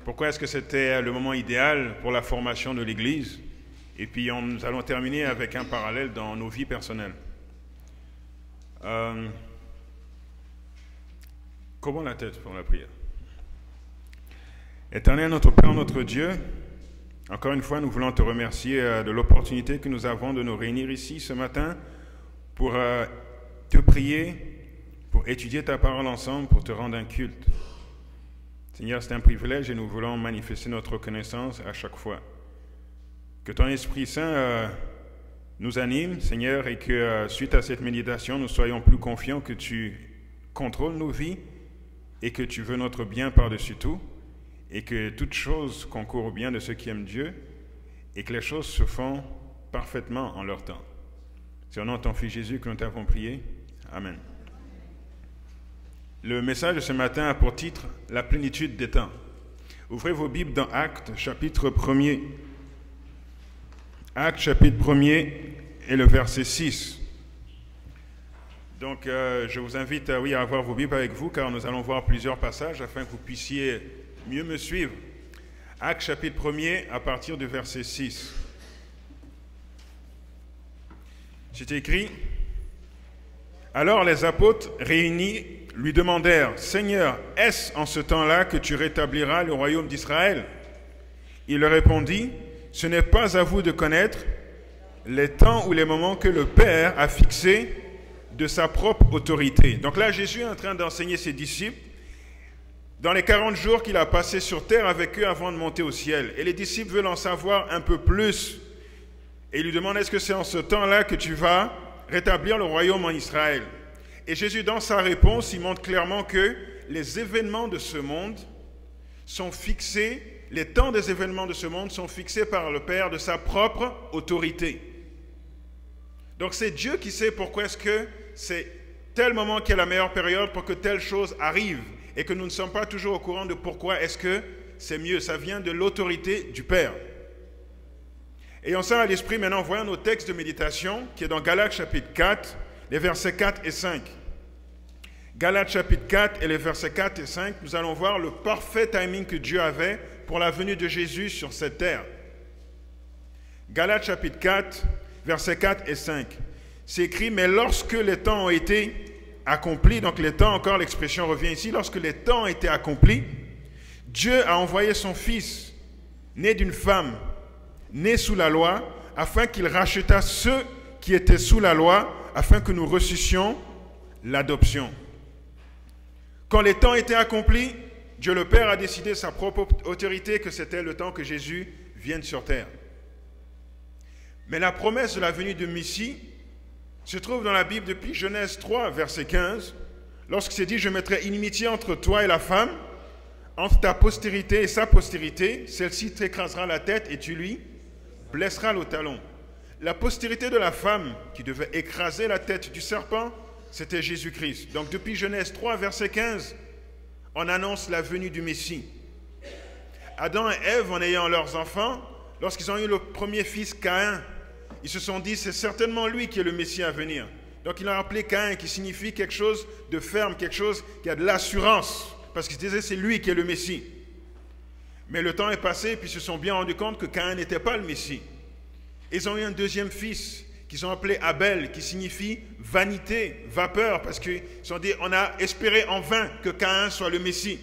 pourquoi est-ce que c'était le moment idéal pour la formation de l'Église. Et puis nous allons terminer avec un parallèle dans nos vies personnelles. Courbons la tête pour la prière. Éternel notre Père, notre Dieu, encore une fois, nous voulons te remercier de l'opportunité que nous avons de nous réunir ici ce matin pour te prier, pour étudier ta parole ensemble, pour te rendre un culte. Seigneur, c'est un privilège et nous voulons manifester notre reconnaissance à chaque fois. Que ton Esprit Saint nous anime, Seigneur, et que suite à cette méditation, nous soyons plus confiants que tu contrôles nos vies et que tu veux notre bien par-dessus tout, et que toutes choses concourent au bien de ceux qui aiment Dieu, et que les choses se font parfaitement en leur temps. C'est au nom de ton Fils Jésus que nous t'avons prié. Amen. Le message de ce matin a pour titre « La plénitude des temps ». Ouvrez vos Bibles dans Actes, chapitre 1er. Actes, chapitre 1er et le verset 6. Donc, je vous invite à avoir vos Bibles avec vous, car nous allons voir plusieurs passages afin que vous puissiez mieux me suivre. Actes, chapitre 1er, à partir du verset 6. C'est écrit « Alors les apôtres réunis lui demandèrent, « Seigneur, est-ce en ce temps-là que tu rétabliras le royaume d'Israël ?» Il leur répondit, « Ce n'est pas à vous de connaître les temps ou les moments que le Père a fixés de sa propre autorité. » Donc là, Jésus est en train d'enseigner ses disciples dans les 40 jours qu'il a passés sur terre avec eux avant de monter au ciel. Et les disciples veulent en savoir un peu plus. Et ils lui demandent, est-ce que c'est en ce temps-là que tu vas rétablir le royaume en Israël? Et Jésus, dans sa réponse, il montre clairement que les événements de ce monde sont fixés, les temps des événements de ce monde sont fixés par le Père de sa propre autorité. Donc c'est Dieu qui sait pourquoi est-ce que c'est tel moment qui est la meilleure période pour que telle chose arrive et que nous ne sommes pas toujours au courant de pourquoi est-ce que c'est mieux. Ça vient de l'autorité du Père. Ayons ça à l'esprit, maintenant voyons nos textes de méditation qui est dans Galates chapitre 4, les versets 4 et 5. Galates chapitre 4 et les versets 4 et 5, nous allons voir le parfait timing que Dieu avait pour la venue de Jésus sur cette terre. Galates chapitre 4, versets 4 et 5. C'est écrit, mais lorsque les temps ont été accomplis, donc les temps, encore l'expression revient ici, lorsque les temps ont été accomplis, Dieu a envoyé son Fils, né d'une femme, né sous la loi, afin qu'il rachetât ceux qui étaient sous la loi, afin que nous reçussions l'adoption. Quand les temps étaient accomplis, Dieu le Père a décidé sa propre autorité que c'était le temps que Jésus vienne sur terre. Mais la promesse de la venue de Messie se trouve dans la Bible depuis Genèse 3, verset 15, lorsqu'il s'est dit « Je mettrai inimitié entre toi et la femme, entre ta postérité et sa postérité, celle-ci t'écrasera la tête et tu lui blesseras le talon. » La postérité de la femme qui devait écraser la tête du serpent, c'était Jésus-Christ. Donc depuis Genèse 3, verset 15, on annonce la venue du Messie. Adam et Ève, en ayant leurs enfants, lorsqu'ils ont eu le premier fils, Caïn, ils se sont dit, c'est certainement lui qui est le Messie à venir. Donc ils l'ont appelé Caïn, qui signifie quelque chose de ferme, quelque chose qui a de l'assurance, parce qu'ils disaient, c'est lui qui est le Messie. Mais le temps est passé, et puis ils se sont bien rendus compte que Caïn n'était pas le Messie. Ils ont eu un deuxième fils qu'ils ont appelé Abel, qui signifie vanité, vapeur, parce qu'ils se sont dit, on a espéré en vain que Caïn soit le Messie.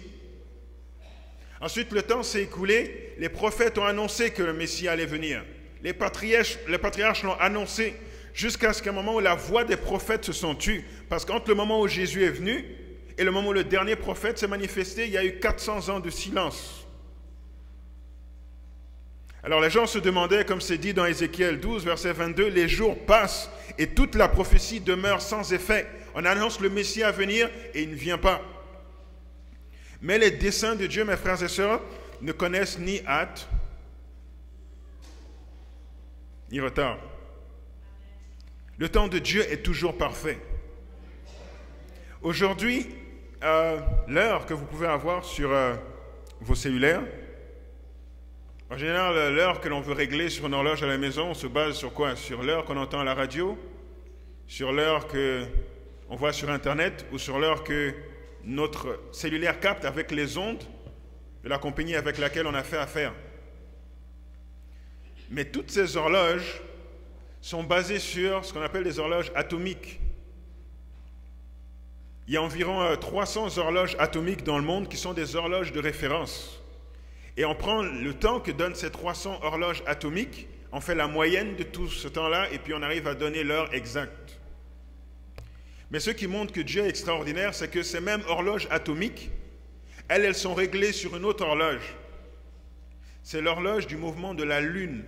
Ensuite, le temps s'est écoulé, les prophètes ont annoncé que le Messie allait venir. Les patriarches l'ont annoncé, jusqu'à ce qu'à un moment où la voix des prophètes se sont tues, parce qu'entre le moment où Jésus est venu et le moment où le dernier prophète s'est manifesté, il y a eu 400 ans de silence. Alors les gens se demandaient, comme c'est dit dans Ézéchiel 12, verset 22, « Les jours passent et toute la prophétie demeure sans effet. On annonce le Messie à venir et il ne vient pas. » Mais les desseins de Dieu, mes frères et sœurs, ne connaissent ni hâte, ni retard. Le temps de Dieu est toujours parfait. Aujourd'hui, l'heure que vous pouvez avoir sur vos cellulaires, en général, l'heure que l'on veut régler sur une horloge à la maison, on se base sur quoi? Sur l'heure qu'on entend à la radio, sur l'heure qu'on voit sur Internet ou sur l'heure que notre cellulaire capte avec les ondes de la compagnie avec laquelle on a fait affaire. Mais toutes ces horloges sont basées sur ce qu'on appelle des horloges atomiques. Il y a environ 300 horloges atomiques dans le monde qui sont des horloges de référence. Et on prend le temps que donnent ces 300 horloges atomiques, on fait la moyenne de tout ce temps-là et puis on arrive à donner l'heure exacte. Mais ce qui montre que Dieu est extraordinaire, c'est que ces mêmes horloges atomiques, elles sont réglées sur une autre horloge. C'est l'horloge du mouvement de la Lune.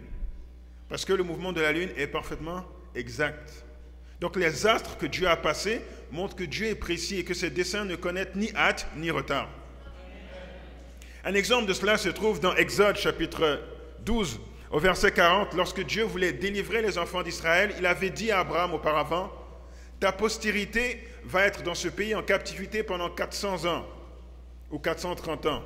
Parce que le mouvement de la Lune est parfaitement exact. Donc les astres que Dieu a passés montrent que Dieu est précis et que ses desseins ne connaissent ni hâte ni retard. Un exemple de cela se trouve dans Exode chapitre 12, au verset 40. Lorsque Dieu voulait délivrer les enfants d'Israël, il avait dit à Abraham auparavant, « Ta postérité va être dans ce pays en captivité pendant 400 ans ou 430 ans. »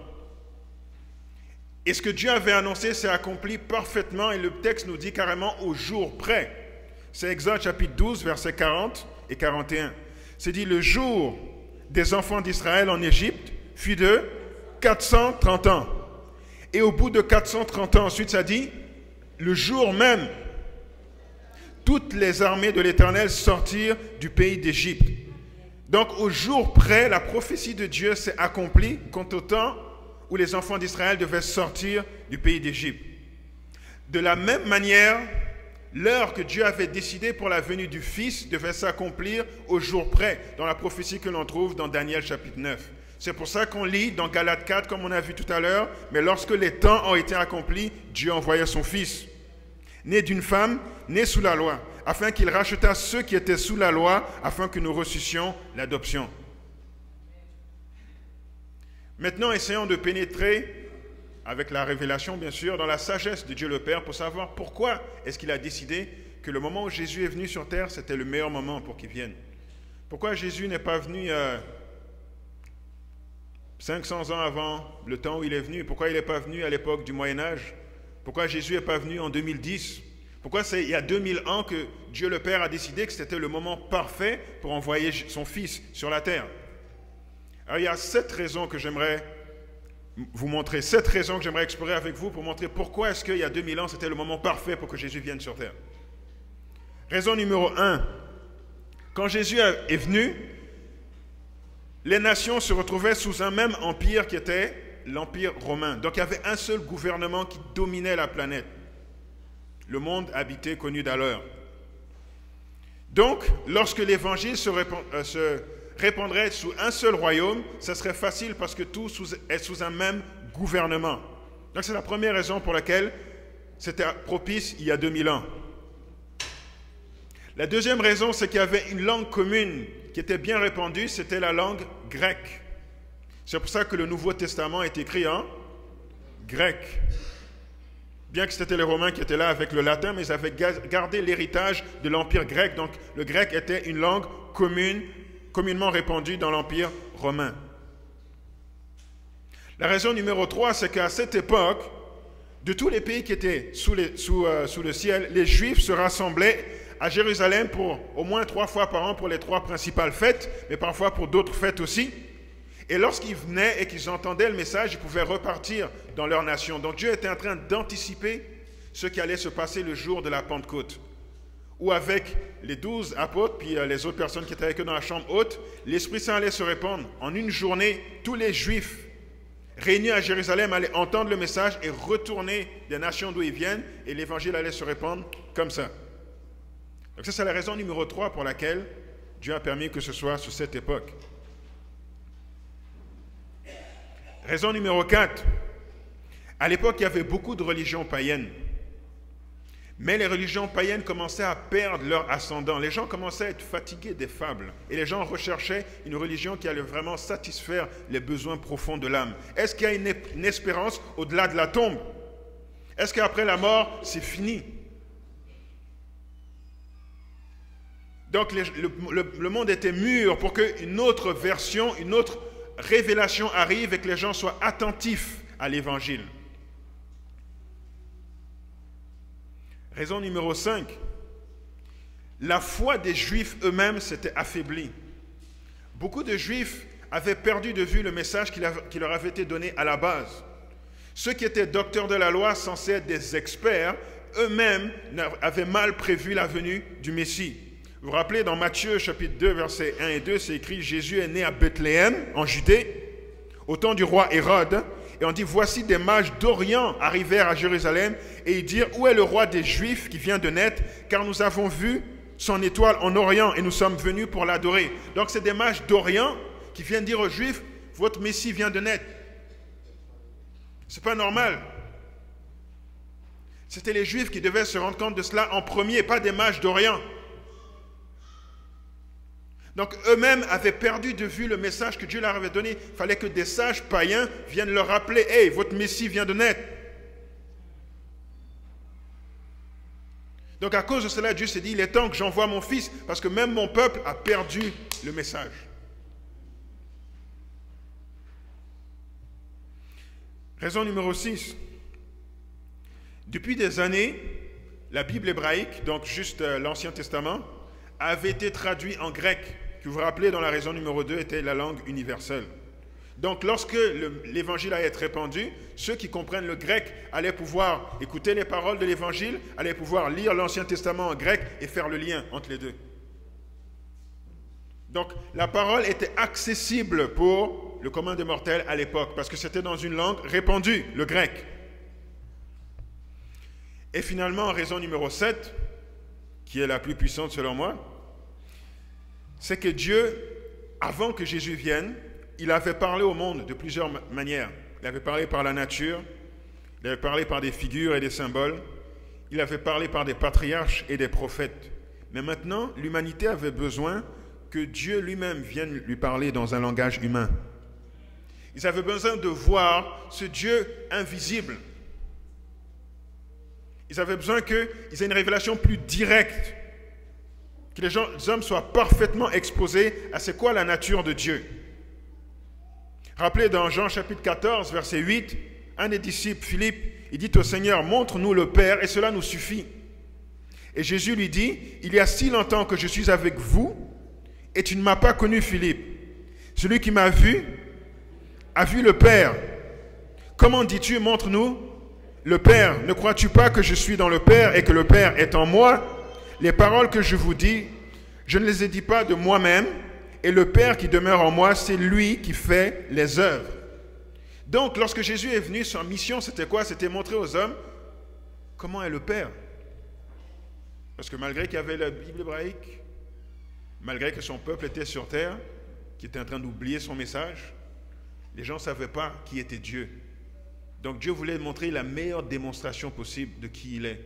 Et ce que Dieu avait annoncé s'est accompli parfaitement et le texte nous dit carrément au jour près. C'est Exode chapitre 12, versets 40 et 41. C'est dit, le jour des enfants d'Israël en Égypte fut de 430 ans. Et au bout de 430 ans, ensuite ça dit, le jour même, toutes les armées de l'Éternel sortirent du pays d'Égypte. Donc au jour près, la prophétie de Dieu s'est accomplie quant au temps où les enfants d'Israël devaient sortir du pays d'Égypte. De la même manière, l'heure que Dieu avait décidée pour la venue du Fils devait s'accomplir au jour près, dans la prophétie que l'on trouve dans Daniel chapitre 9. C'est pour ça qu'on lit dans Galates 4, comme on a vu tout à l'heure, mais lorsque les temps ont été accomplis, Dieu envoya son Fils, né d'une femme, né sous la loi, afin qu'il rachetât ceux qui étaient sous la loi, afin que nous reçussions l'adoption. Maintenant, essayons de pénétrer, avec la révélation bien sûr, dans la sagesse de Dieu le Père pour savoir pourquoi est-ce qu'il a décidé que le moment où Jésus est venu sur terre, c'était le meilleur moment pour qu'il vienne. Pourquoi Jésus n'est pas venu 500 ans avant le temps où il est venu? Pourquoi il n'est pas venu à l'époque du Moyen-Âge? Pourquoi Jésus n'est pas venu en 2010? Pourquoi c'est il y a 2000 ans que Dieu le Père a décidé que c'était le moment parfait pour envoyer son Fils sur la terre? Alors il y a 7 raisons que j'aimerais vous montrer, 7 raisons que j'aimerais explorer avec vous pour montrer pourquoi est-ce qu'il y a 2000 ans c'était le moment parfait pour que Jésus vienne sur terre. Raison numéro 1, quand Jésus est venu, les nations se retrouvaient sous un même empire qui était l'empire romain. Donc il y avait un seul gouvernement qui dominait la planète. Le monde habité connu d'alors. Donc, lorsque l'évangile se répandrait sous un seul royaume, ça serait facile parce que tout est sous un même gouvernement. Donc c'est la première raison pour laquelle c'était propice il y a 2000 ans. La deuxième raison, c'est qu'il y avait une langue commune qui était bien répandue, c'était la langue grecque. C'est pour ça que le Nouveau Testament est écrit en grec. Bien que c'était les Romains qui étaient là avec le latin, mais ils avaient gardé l'héritage de l'Empire grec. Donc le grec était une langue communément répandue dans l'Empire romain. La raison numéro 3, c'est qu'à cette époque, de tous les pays qui étaient sous le ciel, les Juifs se rassemblaient à Jérusalem pour au moins 3 fois par an pour les 3 principales fêtes, mais parfois pour d'autres fêtes aussi. Et lorsqu'ils venaient et qu'ils entendaient le message, ils pouvaient repartir dans leur nation. Donc Dieu était en train d'anticiper ce qui allait se passer le jour de la Pentecôte, où avec les 12 apôtres, puis les autres personnes qui étaient avec eux dans la chambre haute, l'Esprit Saint allait se répandre. En une journée, tous les Juifs réunis à Jérusalem allaient entendre le message et retourner des nations d'où ils viennent, et l'évangile allait se répandre comme ça. Donc ça, c'est la raison numéro 3 pour laquelle Dieu a permis que ce soit sur cette époque. Raison numéro 4. À l'époque, il y avait beaucoup de religions païennes. Mais les religions païennes commençaient à perdre leur ascendant. Les gens commençaient à être fatigués des fables. Et les gens recherchaient une religion qui allait vraiment satisfaire les besoins profonds de l'âme. Est-ce qu'il y a une espérance au-delà de la tombe? Est-ce qu'après la mort, c'est fini? Donc le monde était mûr pour qu'une autre version, une autre révélation arrive et que les gens soient attentifs à l'évangile. Raison numéro 5. La foi des Juifs eux-mêmes s'était affaiblie. Beaucoup de Juifs avaient perdu de vue le message qui leur avait été donné à la base. Ceux qui étaient docteurs de la loi, censés être des experts, eux-mêmes avaient mal prévu la venue du Messie. Vous vous rappelez, dans Matthieu chapitre 2, versets 1 et 2, c'est écrit « Jésus est né à Bethléem, en Judée, au temps du roi Hérode. » Et on dit « Voici des mages d'Orient arrivèrent à Jérusalem, et ils dirent « Où est le roi des Juifs qui vient de naître? Car nous avons vu son étoile en Orient, et nous sommes venus pour l'adorer. » Donc c'est des mages d'Orient qui viennent dire aux Juifs « Votre Messie vient de naître. » Ce n'est pas normal. C'était les Juifs qui devaient se rendre compte de cela en premier, pas des mages d'Orient. Donc eux-mêmes avaient perdu de vue le message que Dieu leur avait donné. Il fallait que des sages païens viennent leur rappeler « Hey, votre Messie vient de naître. » Donc à cause de cela, Dieu s'est dit « Il est temps que j'envoie mon Fils, parce que même mon peuple a perdu le message. » Raison numéro 6. Depuis des années, la Bible hébraïque, donc juste l'Ancien Testament, avait été traduit en grec, que vous vous rappelez dans la raison numéro 2, était la langue universelle. Donc lorsque l'évangile allait être répandu, ceux qui comprennent le grec allaient pouvoir écouter les paroles de l'évangile, allaient pouvoir lire l'Ancien Testament en grec et faire le lien entre les deux. Donc la parole était accessible pour le commun des mortels à l'époque, parce que c'était dans une langue répandue, le grec. Et finalement, raison numéro 7, qui est la plus puissante selon moi, c'est que Dieu, avant que Jésus vienne, il avait parlé au monde de plusieurs manières. Il avait parlé par la nature, il avait parlé par des figures et des symboles, il avait parlé par des patriarches et des prophètes. Mais maintenant, l'humanité avait besoin que Dieu lui-même vienne lui parler dans un langage humain. Ils avaient besoin de voir ce Dieu invisible. Ils avaient besoin qu'ils aient une révélation plus directe, que les hommes soient parfaitement exposés à c'est quoi la nature de Dieu. Rappelez dans Jean chapitre 14, verset 8, un des disciples, Philippe, il dit au Seigneur, montre-nous le Père et cela nous suffit. Et Jésus lui dit, il y a si longtemps que je suis avec vous et tu ne m'as pas connu, Philippe. Celui qui m'a vu a vu le Père. Comment dis-tu, montre-nous le Père? Ne crois-tu pas que je suis dans le Père et que le Père est en moi? Les paroles que je vous dis, je ne les ai dit pas de moi-même, et le Père qui demeure en moi, c'est lui qui fait les œuvres. Donc, lorsque Jésus est venu, sa mission, c'était quoi? C'était montrer aux hommes comment est le Père. Parce que malgré qu'il y avait la Bible hébraïque, malgré que son peuple était sur terre, qui était en train d'oublier son message, les gens ne savaient pas qui était Dieu. Donc Dieu voulait montrer la meilleure démonstration possible de qui il est.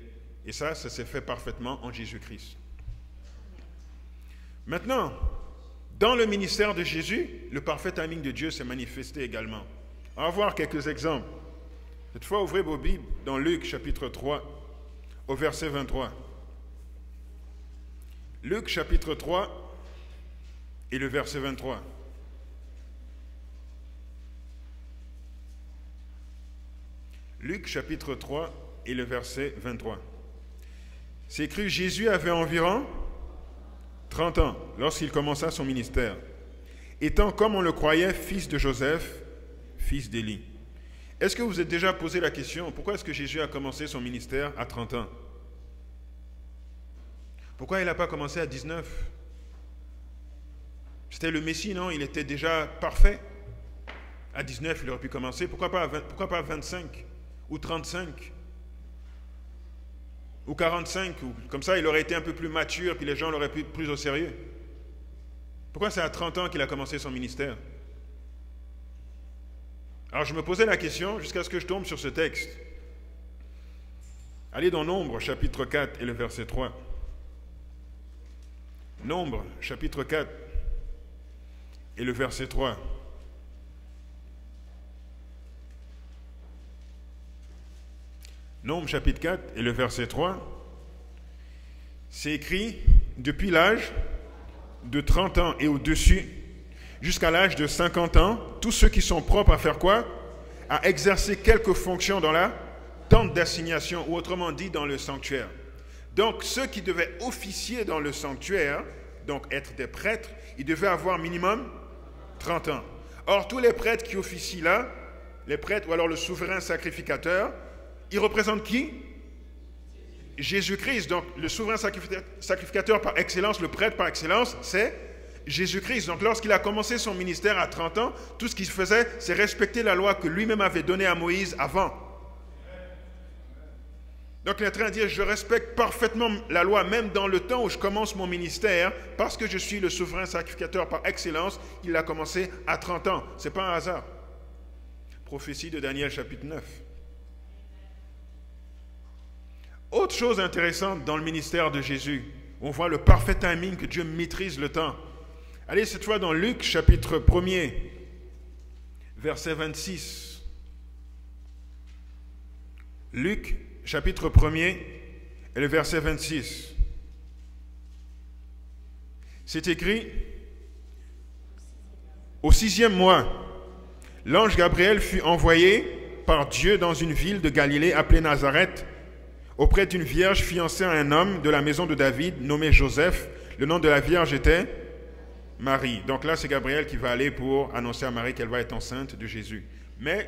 Et ça s'est fait parfaitement en Jésus-Christ. Maintenant, dans le ministère de Jésus, le parfait timing de Dieu s'est manifesté également. On va voir quelques exemples. Cette fois, ouvrez vos Bibles dans Luc chapitre 3, au verset 23. Luc chapitre 3 et le verset 23. Luc chapitre 3 et le verset 23. C'est écrit, Jésus avait environ 30 ans lorsqu'il commença son ministère, étant comme on le croyait fils de Joseph, fils d'Élie. Est-ce que vous vous êtes déjà posé la question, pourquoi est-ce que Jésus a commencé son ministère à 30 ans? Pourquoi il n'a pas commencé à 19? C'était le Messie, non? Il était déjà parfait. À 19, il aurait pu commencer. Pourquoi pas à 25 ou 35 ou 45, comme ça il aurait été un peu plus mature, puis les gens l'auraient pris plus au sérieux. Pourquoi c'est à 30 ans qu'il a commencé son ministère? Alors je me posais la question jusqu'à ce que je tombe sur ce texte. Allez dans Nombre, chapitre 4 et le verset 3. Nombre, chapitre 4 et le verset 3. Nombre chapitre 4 et le verset 3, c'est écrit, depuis l'âge de 30 ans et au-dessus, jusqu'à l'âge de 50 ans, tous ceux qui sont propres à faire quoi? À exercer quelques fonctions dans la tente d'assignation, ou autrement dit dans le sanctuaire. Donc ceux qui devaient officier dans le sanctuaire, donc être des prêtres, ils devaient avoir minimum 30 ans. Or tous les prêtres qui officient là, les prêtres ou alors le souverain sacrificateur, il représente qui? Jésus-Christ. Donc le souverain sacrificateur par excellence, le prêtre par excellence, c'est Jésus-Christ. Donc lorsqu'il a commencé son ministère à 30 ans, tout ce qu'il faisait, c'est respecter la loi que lui-même avait donnée à Moïse avant. Donc il est en train de dire, je respecte parfaitement la loi, même dans le temps où je commence mon ministère, parce que je suis le souverain sacrificateur par excellence. Il a commencé à 30 ans. Ce n'est pas un hasard. Prophétie de Daniel chapitre 9. Autre chose intéressante dans le ministère de Jésus, on voit le parfait timing, que Dieu maîtrise le temps. Allez cette fois dans Luc chapitre 1er, verset 26. Luc chapitre 1er et le verset 26. C'est écrit, au 6e mois, l'ange Gabriel fut envoyé par Dieu dans une ville de Galilée appelée Nazareth, auprès d'une vierge fiancée à un homme de la maison de David nommé Joseph. Le nom de la vierge était Marie. Donc là, c'est Gabriel qui va aller pour annoncer à Marie qu'elle va être enceinte de Jésus. Mais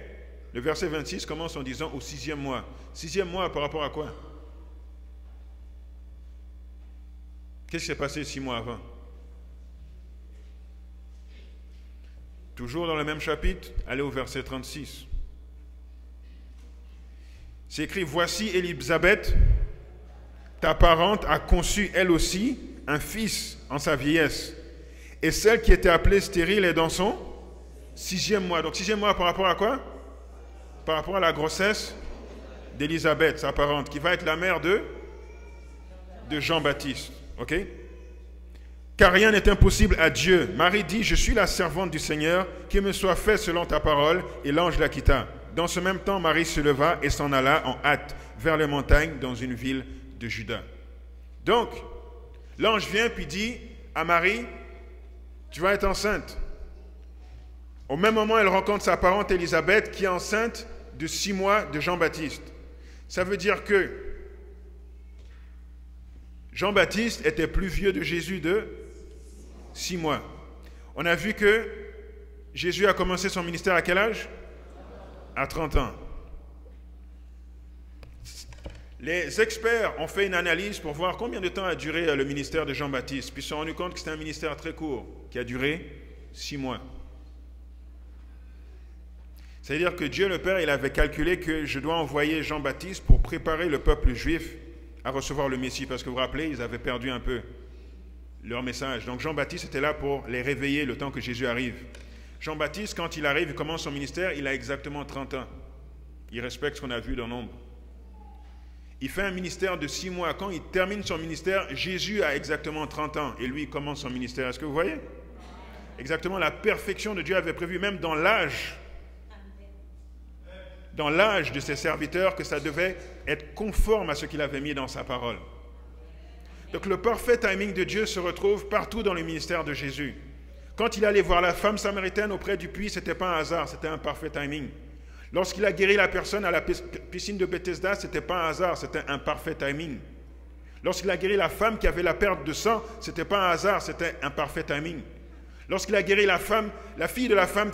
le verset 26 commence en disant au 6e mois. 6e mois par rapport à quoi? Qu'est-ce qui s'est passé 6 mois avant? Toujours dans le même chapitre, allez au verset 36. C'est écrit, voici Élisabeth, ta parente a conçu elle aussi un fils en sa vieillesse. Et celle qui était appelée stérile est dans son 6e mois. Donc 6e mois par rapport à quoi? Par rapport à la grossesse d'Élisabeth, sa parente, qui va être la mère de Jean-Baptiste. Ok? Car rien n'est impossible à Dieu. Marie dit, je suis la servante du Seigneur, qu'il me soit fait selon ta parole. Et l'ange la quitta. Dans ce même temps, Marie se leva et s'en alla en hâte vers les montagnes dans une ville de Juda. Donc, l'ange vient puis dit à Marie, tu vas être enceinte. Au même moment, elle rencontre sa parente Élisabeth qui est enceinte de 6 mois de Jean-Baptiste. Ça veut dire que Jean-Baptiste était plus vieux de Jésus de 6 mois. On a vu que Jésus a commencé son ministère à quel âge? À 30 ans. Les experts ont fait une analyse pour voir combien de temps a duré le ministère de Jean-Baptiste. Puis ils se sont rendus compte que c'était un ministère très court, qui a duré 6 mois. C'est-à-dire que Dieu le Père, il avait calculé que je dois envoyer Jean-Baptiste pour préparer le peuple juif à recevoir le Messie. Parce que vous vous rappelez, ils avaient perdu un peu leur message. Donc Jean-Baptiste était là pour les réveiller le temps que Jésus arrive. Jean-Baptiste, quand il arrive, il commence son ministère, il a exactement 30 ans. Il respecte ce qu'on a vu dans Nombre. Il fait un ministère de 6 mois. Quand il termine son ministère, Jésus a exactement 30 ans. Et lui, il commence son ministère. Est-ce que vous voyez? Exactement la perfection de Dieu avait prévu, même dans l'âge de ses serviteurs, que ça devait être conforme à ce qu'il avait mis dans sa parole. Donc le parfait timing de Dieu se retrouve partout dans le ministère de Jésus. Quand il allait voir la femme samaritaine auprès du puits, ce n'était pas un hasard, c'était un parfait timing. Lorsqu'il a guéri la personne à la piscine de Bethesda, ce n'était pas un hasard, c'était un parfait timing. Lorsqu'il a guéri la femme qui avait la perte de sang, ce n'était pas un hasard, c'était un parfait timing. Lorsqu'il a guéri la fille de la femme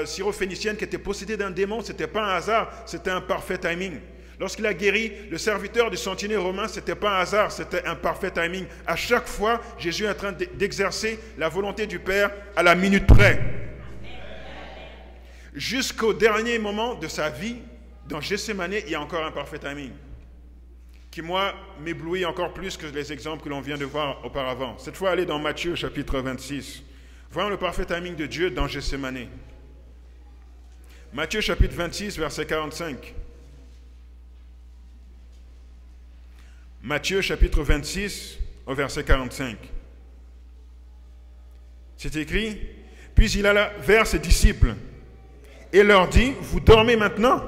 syrophénicienne qui était possédée d'un démon, ce n'était pas un hasard, c'était un parfait timing. Lorsqu'il a guéri le serviteur du centenier romain, ce n'était pas un hasard, c'était un parfait timing. À chaque fois, Jésus est en train d'exercer la volonté du Père à la minute près. Jusqu'au dernier moment de sa vie, dans Gethsémane, il y a encore un parfait timing qui, moi, m'éblouit encore plus que les exemples que l'on vient de voir auparavant. Cette fois, allez dans Matthieu, chapitre 26. Voyons le parfait timing de Dieu dans Gethsémane. Matthieu, chapitre 26, verset 45. Matthieu, chapitre 26, au verset 45. C'est écrit, « Puis il alla vers ses disciples et leur dit, « Vous dormez maintenant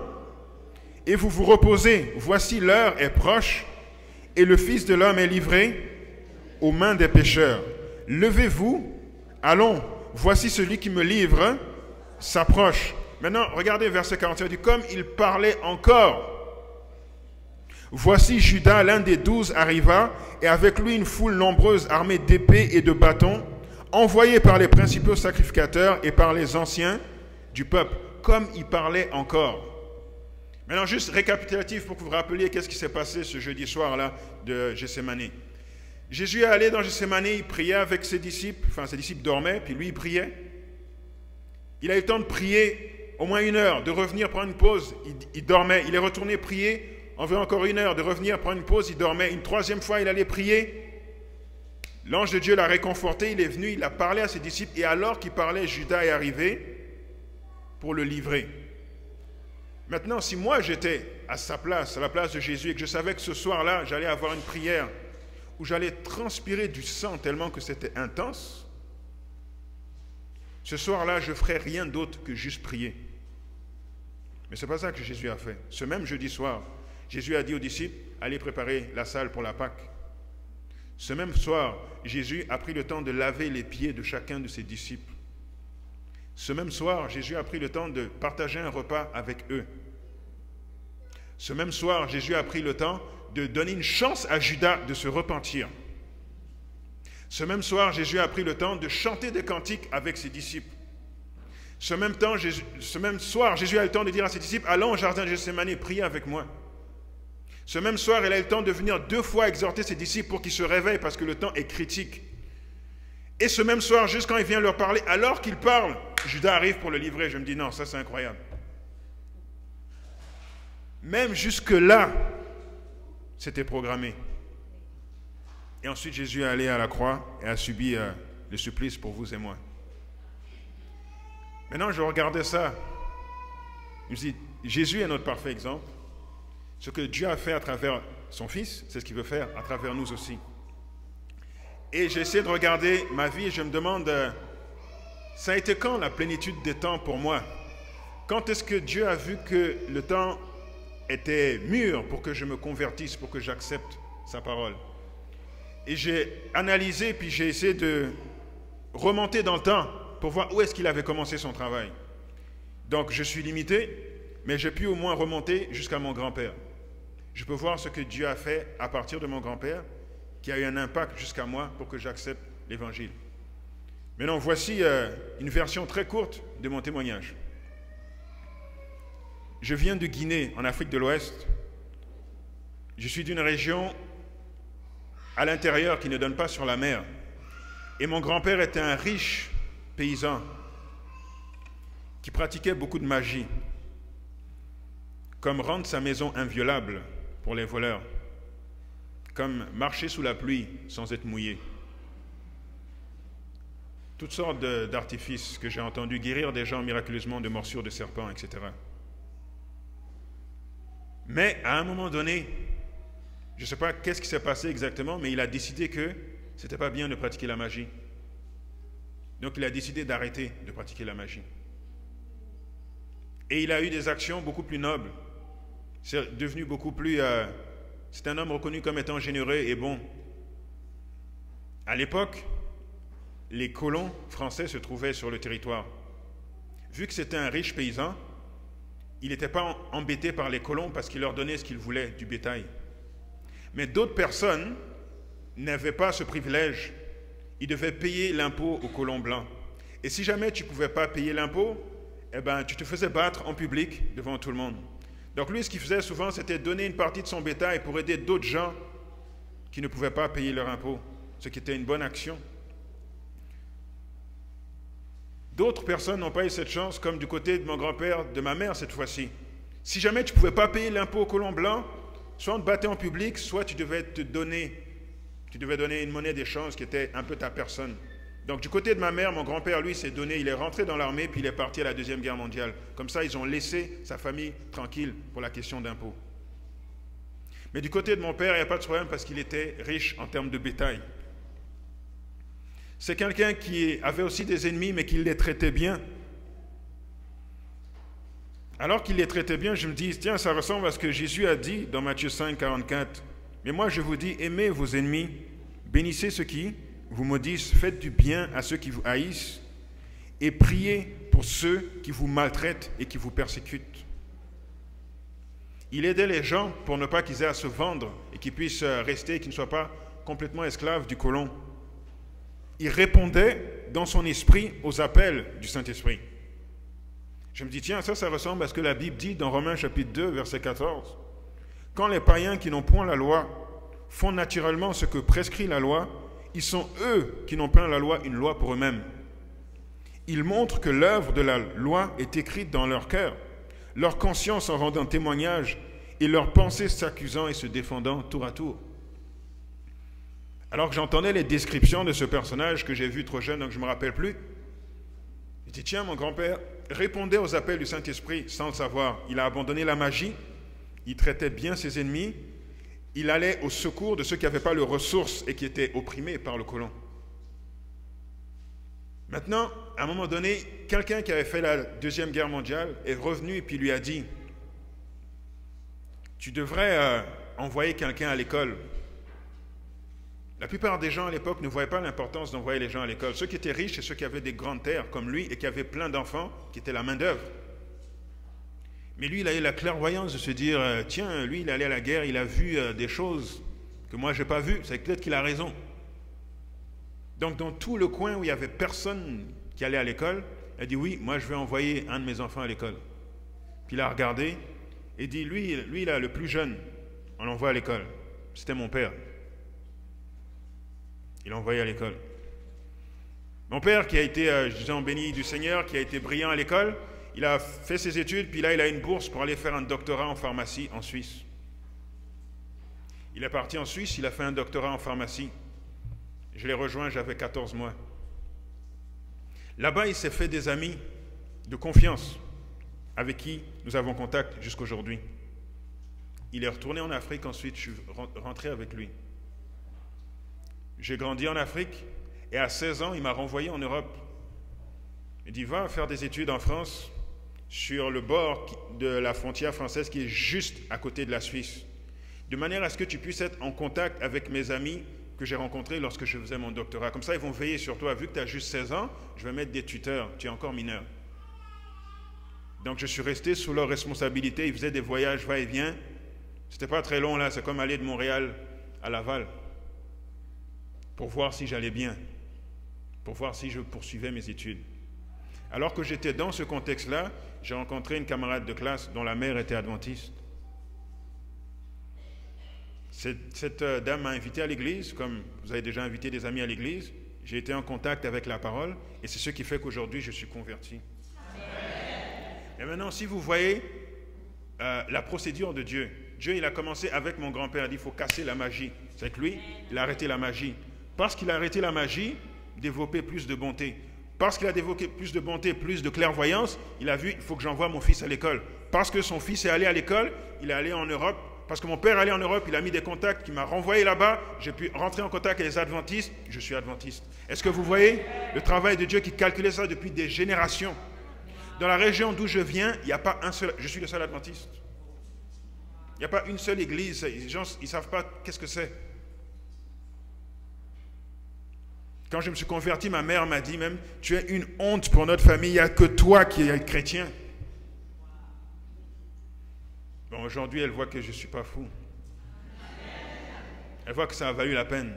et vous vous reposez. Voici l'heure est proche et le Fils de l'homme est livré aux mains des pécheurs. Levez-vous, allons, voici celui qui me livre s'approche. » Maintenant, regardez verset 41, il dit, comme il parlait encore, voici Judas, l'un des 12, arriva, et avec lui une foule nombreuse armée d'épées et de bâtons, envoyée par les principaux sacrificateurs et par les anciens du peuple. comme il parlait encore. Maintenant, juste récapitulatif pour que vous vous rappeliez qu'est-ce qui s'est passé ce jeudi soir-là de Gethsémani. Jésus est allé dans Gethsémani, il priait avec ses disciples, enfin ses disciples dormaient, puis lui il priait. Il a eu le temps de prier au moins 1 heure, de revenir prendre une pause, il dormait. Il est retourné prier, environ encore 1 heure, de revenir prendre une pause, il dormait. Une 3e fois, il allait prier. L'ange de Dieu l'a réconforté, il est venu, il a parlé à ses disciples, et alors qu'il parlait, Judas est arrivé pour le livrer. Maintenant, si moi j'étais à sa place, à la place de Jésus, et que je savais que ce soir-là, j'allais avoir une prière où j'allais transpirer du sang tellement que c'était intense, ce soir-là, je ne ferais rien d'autre que juste prier. Mais ce n'est pas ça que Jésus a fait. Ce même jeudi soir, Jésus a dit aux disciples, allez préparer la salle pour la Pâque. Ce même soir, Jésus a pris le temps de laver les pieds de chacun de ses disciples. Ce même soir, Jésus a pris le temps de partager un repas avec eux. Ce même soir, Jésus a pris le temps de donner une chance à Judas de se repentir. Ce même soir, Jésus a pris le temps de chanter des cantiques avec ses disciples. Ce même soir, Jésus a eu le temps de dire à ses disciples, allons au jardin de Gethsémani, priez avec moi. Ce même soir, il a eu le temps de venir 2 fois exhorter ses disciples pour qu'ils se réveillent parce que le temps est critique. Et ce même soir, juste quand il vient leur parler, alors qu'il parle, Judas arrive pour le livrer. Je me dis, non, ça c'est incroyable. Même jusque-là, c'était programmé. Et ensuite, Jésus est allé à la croix et a subi le supplice pour vous et moi. Maintenant, je regardais ça. Je me dis, Jésus est notre parfait exemple. Ce que Dieu a fait à travers son Fils, c'est ce qu'il veut faire à travers nous aussi. Et j'essaie de regarder ma vie et je me demande, ça a été quand la plénitude des temps pour moi? Quand est-ce que Dieu a vu que le temps était mûr pour que je me convertisse, pour que j'accepte sa parole? Et j'ai analysé, puis j'ai essayé de remonter dans le temps pour voir où est-ce qu'il avait commencé son travail. Donc je suis limité, mais j'ai pu au moins remonter jusqu'à mon grand-père. Je peux voir ce que Dieu a fait à partir de mon grand-père, qui a eu un impact jusqu'à moi pour que j'accepte l'Évangile. Maintenant, voici une version très courte de mon témoignage. Je viens de Guinée, en Afrique de l'Ouest. Je suis d'une région à l'intérieur qui ne donne pas sur la mer. Et mon grand-père était un riche paysan qui pratiquait beaucoup de magie, comme rendre sa maison inviolable pour les voleurs, comme marcher sous la pluie sans être mouillé. Toutes sortes d'artifices que j'ai entendus, guérir des gens miraculeusement de morsures de serpents, etc. Mais à un moment donné, je ne sais pas qu'est-ce qui s'est passé exactement, mais il a décidé que ce n'était pas bien de pratiquer la magie. Donc il a décidé d'arrêter de pratiquer la magie. Et il a eu des actions beaucoup plus nobles. C'est devenu beaucoup plus... c'est un homme reconnu comme étant généreux et bon. À l'époque, les colons français se trouvaient sur le territoire. Vu que c'était un riche paysan, il n'était pas embêté par les colons parce qu'il leur donnait ce qu'ils voulaient, du bétail. Mais d'autres personnes n'avaient pas ce privilège. Ils devaient payer l'impôt aux colons blancs. Et si jamais tu ne pouvais pas payer l'impôt, eh ben, tu te faisais battre en public devant tout le monde. Donc lui, ce qu'il faisait souvent, c'était donner une partie de son bétail pour aider d'autres gens qui ne pouvaient pas payer leur impôt, ce qui était une bonne action. D'autres personnes n'ont pas eu cette chance, comme du côté de mon grand-père, de ma mère cette fois-ci. Si jamais tu ne pouvais pas payer l'impôt aux colons blancs, soit on te battait en public, soit tu devais donner une monnaie d'échange qui était un peu ta personne. Donc du côté de ma mère, mon grand-père, lui, s'est donné, il est rentré dans l'armée, puis il est parti à la Deuxième Guerre mondiale. Comme ça, ils ont laissé sa famille tranquille pour la question d'impôt. Mais du côté de mon père, il n'y a pas de problème parce qu'il était riche en termes de bétail. C'est quelqu'un qui avait aussi des ennemis, mais qui les traitait bien. Alors qu'il les traitait bien, je me dis, tiens, ça ressemble à ce que Jésus a dit dans Matthieu 5, 44. Mais moi, je vous dis, aimez vos ennemis, bénissez ceux qui vous maudissent, faites du bien à ceux qui vous haïssent, et priez pour ceux qui vous maltraitent et qui vous persécutent. Il aidait les gens pour ne pas qu'ils aient à se vendre et qu'ils puissent rester et qu'ils ne soient pas complètement esclaves du colon. Il répondait dans son esprit aux appels du Saint-Esprit. Je me dis, tiens, ça ressemble à ce que la Bible dit dans Romains chapitre 2, verset 14. Quand les païens qui n'ont point la loi font naturellement ce que prescrit la loi, ils sont eux qui n'ont point la loi, une loi pour eux-mêmes. Ils montrent que l'œuvre de la loi est écrite dans leur cœur, leur conscience en rendant témoignage et leurs pensées s'accusant et se défendant tour à tour. Alors que j'entendais les descriptions de ce personnage que j'ai vu trop jeune, donc je ne me rappelle plus, je dis, tiens, mon grand-père répondait aux appels du Saint-Esprit sans le savoir. Il a abandonné la magie, il traitait bien ses ennemis, il allait au secours de ceux qui n'avaient pas les ressources et qui étaient opprimés par le colon. Maintenant, à un moment donné, quelqu'un qui avait fait la Deuxième Guerre mondiale est revenu et puis lui a dit, tu devrais envoyer quelqu'un à l'école. La plupart des gens à l'époque ne voyaient pas l'importance d'envoyer les gens à l'école. Ceux qui étaient riches et ceux qui avaient des grandes terres comme lui et qui avaient plein d'enfants, qui étaient la main-d'œuvre. Mais lui, il a eu la clairvoyance de se dire, tiens, lui, il est allé à la guerre, il a vu des choses que moi, je n'ai pas vues. C'est peut-être qu'il a raison. Donc, dans tout le coin où il n'y avait personne qui allait à l'école, il a dit, oui, moi, je vais envoyer un de mes enfants à l'école. Puis il a regardé et dit, lui, là, le plus jeune, on l'envoie à l'école. C'était mon père. Il l'a envoyé à l'école. Mon père, qui a été, disons, béni du Seigneur, qui a été brillant à l'école, il a fait ses études, puis là, il a une bourse pour aller faire un doctorat en pharmacie en Suisse. Il est parti en Suisse, il a fait un doctorat en pharmacie. Je l'ai rejoint, j'avais 14 mois. Là-bas, il s'est fait des amis de confiance avec qui nous avons contact jusqu'aujourd'hui. Il est retourné en Afrique, ensuite je suis rentré avec lui. J'ai grandi en Afrique et à 16 ans, il m'a renvoyé en Europe. Il dit, va faire des études en France sur le bord de la frontière française qui est juste à côté de la Suisse, de manière à ce que tu puisses être en contact avec mes amis que j'ai rencontrés lorsque je faisais mon doctorat. Comme ça, ils vont veiller sur toi. Vu que tu as juste 16 ans, je vais mettre des tuteurs. Tu es encore mineur. Donc, je suis resté sous leur responsabilité. Ils faisaient des voyages va-et-vient. C'était pas très long, là. C'est comme aller de Montréal à Laval pour voir si j'allais bien, pour voir si je poursuivais mes études. Alors que j'étais dans ce contexte-là, j'ai rencontré une camarade de classe dont la mère était adventiste. Cette dame m'a invité à l'église, comme vous avez déjà invité des amis à l'église. J'ai été en contact avec la parole et c'est ce qui fait qu'aujourd'hui je suis converti. Amen. Et maintenant, si vous voyez la procédure de Dieu, Dieu il a commencé avec mon grand-père, il a dit il faut casser la magie. C'est que lui, il a arrêté la magie. Parce qu'il a arrêté la magie, développer plus de bonté. Parce qu'il a développé plus de bonté, plus de clairvoyance, il a vu il faut que j'envoie mon fils à l'école. Parce que son fils est allé à l'école, il est allé en Europe. Parce que mon père allait en Europe, il a mis des contacts, qui m'a renvoyé là-bas, j'ai pu rentrer en contact avec les adventistes, je suis adventiste. Est-ce que vous voyez le travail de Dieu qui calculait ça depuis des générations? Dans la région d'où je viens, il n'y a pas un seul, je suis le seul adventiste. Il n'y a pas une seule église, les gens ils ne savent pas qu'est-ce que c'est. Quand je me suis converti, ma mère m'a dit même, tu es une honte pour notre famille, il n'y a que toi qui es chrétien. Bon, aujourd'hui, elle voit que je ne suis pas fou. Elle voit que ça a valu la peine.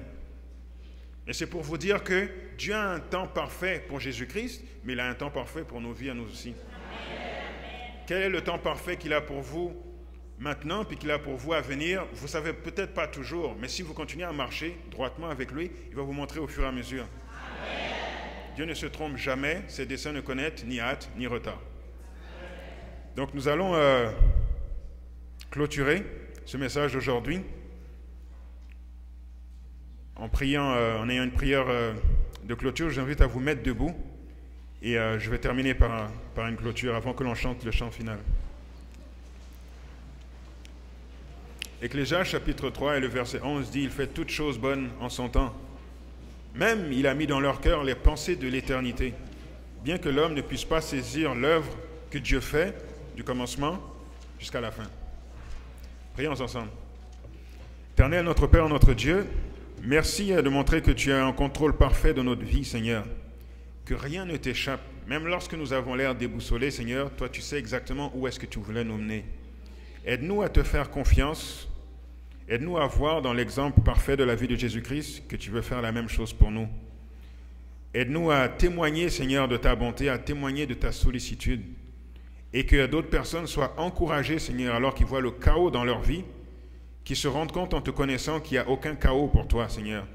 Et c'est pour vous dire que Dieu a un temps parfait pour Jésus-Christ, mais il a un temps parfait pour nos vies à nous aussi. Quel est le temps parfait qu'il a pour vous maintenant, puis qu'il a pour vous à venir? Vous ne savez peut-être pas toujours, mais si vous continuez à marcher droitement avec lui, il va vous montrer au fur et à mesure. Dieu ne se trompe jamais, ses desseins ne connaissent ni hâte ni retard. Donc nous allons clôturer ce message d'aujourd'hui en priant, en ayant une prière de clôture. J'invite à vous mettre debout et je vais terminer par une clôture avant que l'on chante le chant final. Ecclésiaste chapitre 3 et le verset 11 dit « Il fait toutes choses bonnes en son temps. Même il a mis dans leur cœur les pensées de l'éternité, bien que l'homme ne puisse pas saisir l'œuvre que Dieu fait du commencement jusqu'à la fin. » Prions ensemble. Éternel, notre Père, notre Dieu, merci de montrer que tu as un contrôle parfait de notre vie, Seigneur. Que rien ne t'échappe. Même lorsque nous avons l'air déboussolés, Seigneur, toi tu sais exactement où est-ce que tu voulais nous mener. Aide-nous à te faire confiance. Aide-nous à voir dans l'exemple parfait de la vie de Jésus-Christ que tu veux faire la même chose pour nous. Aide-nous à témoigner, Seigneur, de ta bonté, à témoigner de ta sollicitude. et que d'autres personnes soient encouragées, Seigneur, alors qu'ils voient le chaos dans leur vie, qu'ils se rendent compte en te connaissant qu'il n'y a aucun chaos pour toi, Seigneur,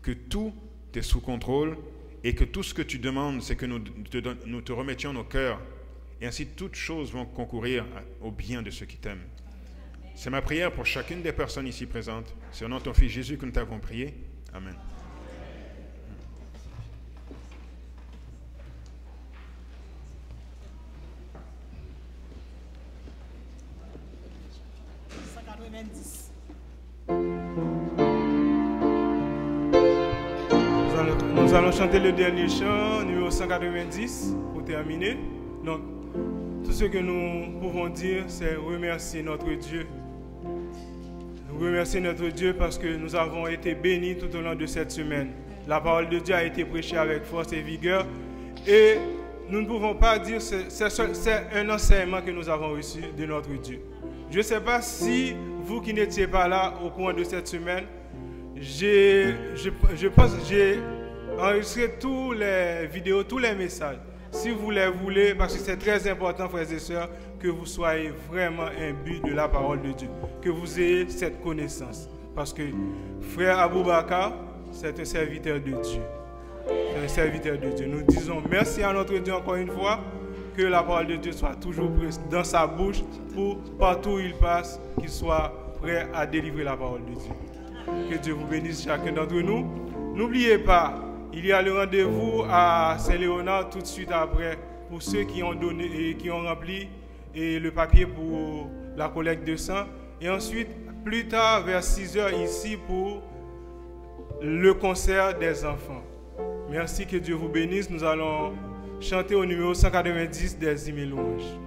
que tout est sous contrôle et que tout ce que tu demandes, c'est que nous te remettions nos cœurs et ainsi toutes choses vont concourir au bien de ceux qui t'aiment. C'est ma prière pour chacune des personnes ici présentes. C'est au nom de ton Fils Jésus que nous t'avons prié. Amen. Nous allons chanter le dernier chant, numéro 190, pour terminer. Donc, tout ce que nous pouvons dire, c'est remercier notre Dieu. Remercier notre Dieu parce que nous avons été bénis tout au long de cette semaine. La parole de Dieu a été prêchée avec force et vigueur. Et nous ne pouvons pas dire que c'est un enseignement que nous avons reçu de notre Dieu. Je ne sais pas si vous qui n'étiez pas là au cours de cette semaine, je pense que j'ai enregistré toutes les vidéos, tous les messages. Si vous les voulez, parce que c'est très important, frères et sœurs, que vous soyez vraiment imbus de la parole de Dieu, que vous ayez cette connaissance. Parce que frère Aboubakar, c'est un serviteur de Dieu. C'est un serviteur de Dieu. Nous disons merci à notre Dieu encore une fois, que la parole de Dieu soit toujours dans sa bouche pour partout où il passe, qu'il soit prêt à délivrer la parole de Dieu. Que Dieu vous bénisse chacun d'entre nous. N'oubliez pas, il y a le rendez-vous à Saint-Léonard tout de suite après pour ceux qui ont donné et qui ont rempli le papier pour la collecte de sang. Et ensuite, plus tard, vers 6 heures ici pour le concert des enfants. Merci, que Dieu vous bénisse. Nous allons chanter au numéro 190 des hymnes et louanges.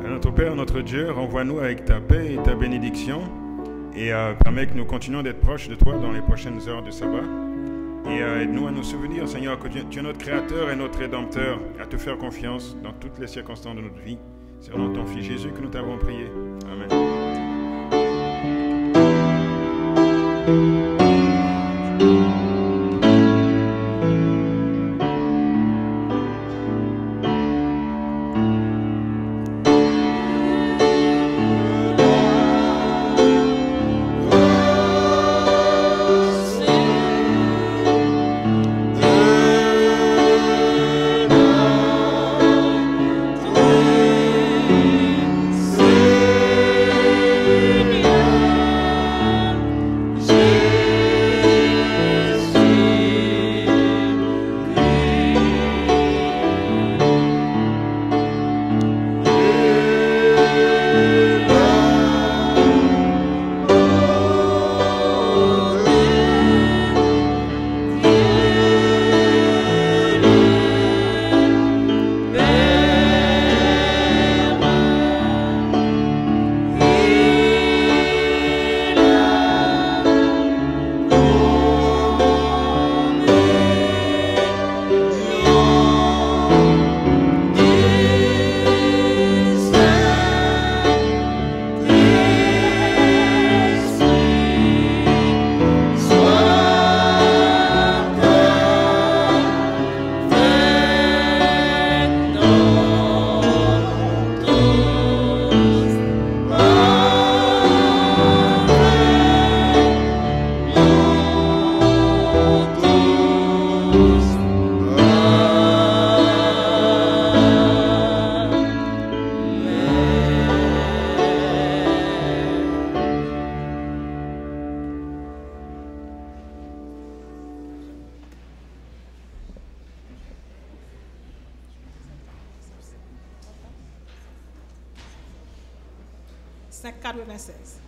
Notre Père, notre Dieu, renvoie-nous avec ta paix et ta bénédiction et permets que nous continuions d'être proches de toi dans les prochaines heures de sabbat. Et aide-nous à nous souvenir, Seigneur, que tu es notre Créateur et notre Rédempteur, à te faire confiance dans toutes les circonstances de notre vie. C'est au nom de ton Fils Jésus que nous t'avons prié. Amen. Cinq 96.